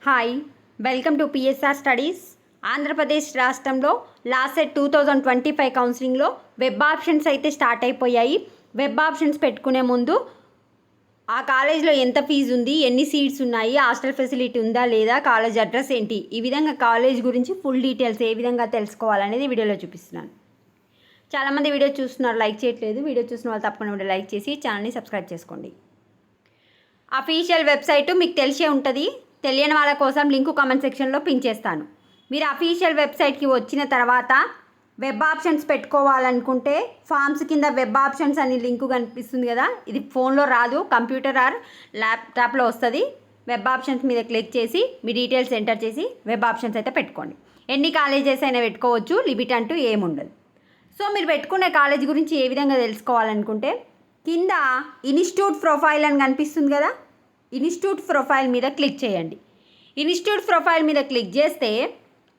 Hi, welcome to PSR studies. Andhra Pradesh రాష్ట్రంలో last set 2025 కౌన్సిలింగ్లో web options అయితే స్టార్ట్ అయిపోయాయి. వెబ్ ఆప్షన్స్ పెట్టుకునే ముందు ఆ కాలేజ్లో ఎంత ఫీజు ఉంది, ఎన్ని సీట్స్ ఉన్నాయి, హాస్టల్ ఫెసిలిటీ ఉందా లేదా, కాలేజ్ అడ్రస్ ఏంటి, ఈ విధంగా కాలేజ్ గురించి ఫుల్ డీటెయిల్స్ ఏ విధంగా తెలుసుకోవాలనేది వీడియోలో చూపిస్తున్నాను. చాలామంది వీడియో చూస్తున్నారు, లైక్ చేయట్లేదు. వీడియో చూసిన వాళ్ళు తప్పకుండా వీడియో లైక్ చేసి ఛానల్ని సబ్స్క్రైబ్ చేసుకోండి. అఫీషియల్ వెబ్సైటు మీకు తెలిసే ఉంటుంది. తెలియని వాళ్ళ కోసం లింకు కామెంట్ సెక్షన్లో పిన్ చేస్తాను. మీరు అఫీషియల్ వెబ్సైట్కి వచ్చిన తర్వాత వెబ్ ఆప్షన్స్ పెట్టుకోవాలనుకుంటే ఫామ్స్ కింద వెబ్ ఆప్షన్స్ అని లింకు కనిపిస్తుంది కదా, ఇది ఫోన్లో రాదు, కంప్యూటర్ ఆర్ ల్యాప్టాప్లో వస్తుంది. వెబ్ ఆప్షన్స్ మీద క్లిక్ చేసి మీ డీటెయిల్స్ ఎంటర్ చేసి వెబ్ ఆప్షన్స్ అయితే పెట్టుకోండి. ఎన్ని కాలేజెస్ అయినా పెట్టుకోవచ్చు, లిమిట్ అంటూ ఏముండదు. సో మీరు పెట్టుకునే కాలేజ్ గురించి ఏ విధంగా తెలుసుకోవాలనుకుంటే కింద ఇన్స్టిట్యూట్ ప్రొఫైల్ అని కనిపిస్తుంది కదా, ఇన్స్టిట్యూట్ ప్రొఫైల్ మీద క్లిక్ చేయండి. ఇన్స్టిట్యూట్ ప్రొఫైల్ మీద క్లిక్ చేస్తే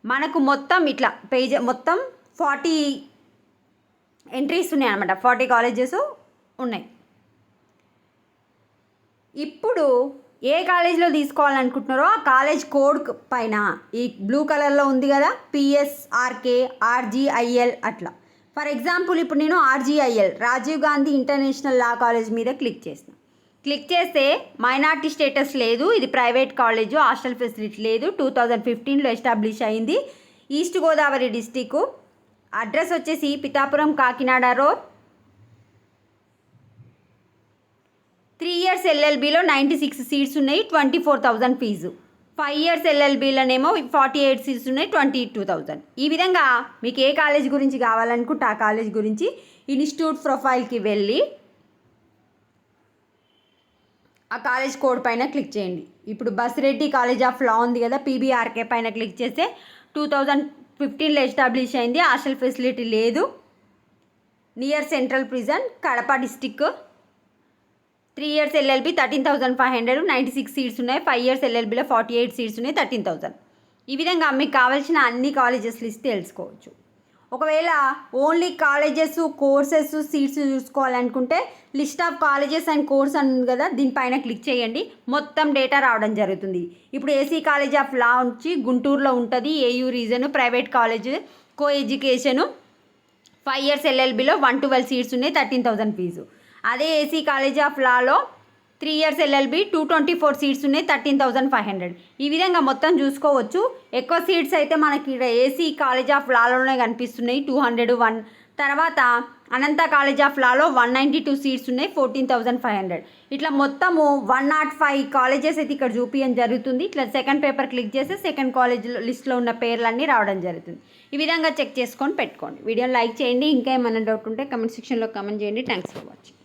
మనకు మొత్తం ఇట్లా పేజ్ మొత్తం 40 ఎంట్రీస్ ఉన్నాయి అన్నమాట. 40 కాలేజెస్ ఉన్నాయి. ఇప్పుడు ఏ కాలేజ్లో తీసుకోవాలనుకుంటున్నారో ఆ కాలేజ్ కోడ్ పైన ఈ బ్లూ కలర్లో ఉంది కదా, పిఎస్ఆర్కే ఆర్జీఐఎల్ అట్లా. ఫర్ ఎగ్జాంపుల్ ఇప్పుడు నేను RGIL Rajiv Gandhi international law college మీద క్లిక్ చేసిన. క్లిక్ చేస్తే మైనార్టీ స్టేటస్ లేదు, ఇది ప్రైవేట్ కాలేజు, హాస్టల్ ఫెసిలిటీ లేదు, 2015లో ఎస్టాబ్లిష్ అయింది, ఈస్ట్ గోదావరి డిస్టిక్. అడ్రస్ వచ్చేసి పిఠాపురం కాకినాడ రోడ్. 3 years ఎల్ఎల్బిలో 96 సీట్స్ ఉన్నాయి, 24,000 ఫీజు. 5 years ఎల్ఎల్బిలోనేమో 48 సీట్స్ ఉన్నాయి, 22,000. ఈ విధంగా మీకు ఏ కాలేజ్ గురించి కావాలనుకుంటే ఆ కాలేజ్ గురించి ఇన్స్టిట్యూట్ ప్రొఫైల్కి వెళ్ళి ఆ కాలేజ్ కోడ్ పైన క్లిక్ చేయండి. ఇప్పుడు బసిరెడ్డి కాలేజ్ ఆఫ్ లా ఉంది కదా, పీబీఆర్కే పైన క్లిక్ చేస్తే 2015లో ఎస్టాబ్లిష్ అయింది, హాస్టల్ ఫెసిలిటీ లేదు, near central prison, Kadapa district. 3 years LLB 13,500, 96 seats ఉన్నాయి. 5 years ఎల్ఎల్బిలో 48 సీట్స్ ఉన్నాయి, 13,000. ఈ విధంగా మీకు కావాల్సిన అన్ని కాలేజెస్ లిస్ట్ తెలుసుకోవచ్చు. ఒకవేళ ఓన్లీ కాలేజెస్, కోర్సెస్, సీట్స్ చూసుకోవాలనుకుంటే list of colleges and course అని ఉంది కదా, దీనిపైన క్లిక్ చేయండి. మొత్తం డేటా రావడం జరుగుతుంది. ఇప్పుడు ఏసీ కాలేజ్ ఆఫ్ లా వచ్చి గుంటూరులో ఉంటుంది, AU reason, private college, co education. 5 years ఎల్ఎల్బిలో 112 seats ఉన్నాయి, 13,000 ఫీజు. అదే AC college of Lalo 3 years LLB 224 seats ఉన్నాయి, 13,500. ఈ విధంగా మొత్తం చూసుకోవచ్చు. ఎక్కువ సీట్స్ అయితే మనకి ఇక్కడ ఏసీ కాలేజ్ ఆఫ్ లాలోనే కనిపిస్తున్నాయి, 201. తర్వాత అనంత కాలేజ్ ఆఫ్ లాలో 192 సీట్స్ ఉన్నాయి, 14,500. ఇట్లా మొత్తము 105 కాలేజెస్ అయితే ఇక్కడ చూపించడం జరుగుతుంది. ఇట్లా సెకండ్ పేపర్ క్లిక్ చేస్తే సెకండ్ కాలేజ్ లిస్ట్లో ఉన్న పేర్లన్నీ రావడం జరుగుతుంది. ఈ విధంగా చెక్ చేసుకొని పెట్టుకోండి. వీడియోని లైక్ చేయండి. ఇంకా ఏమైనా డౌట్ ఉంటే కమెంట్ సెక్షన్లో కమెంట్ చేయండి. Thanks for watching.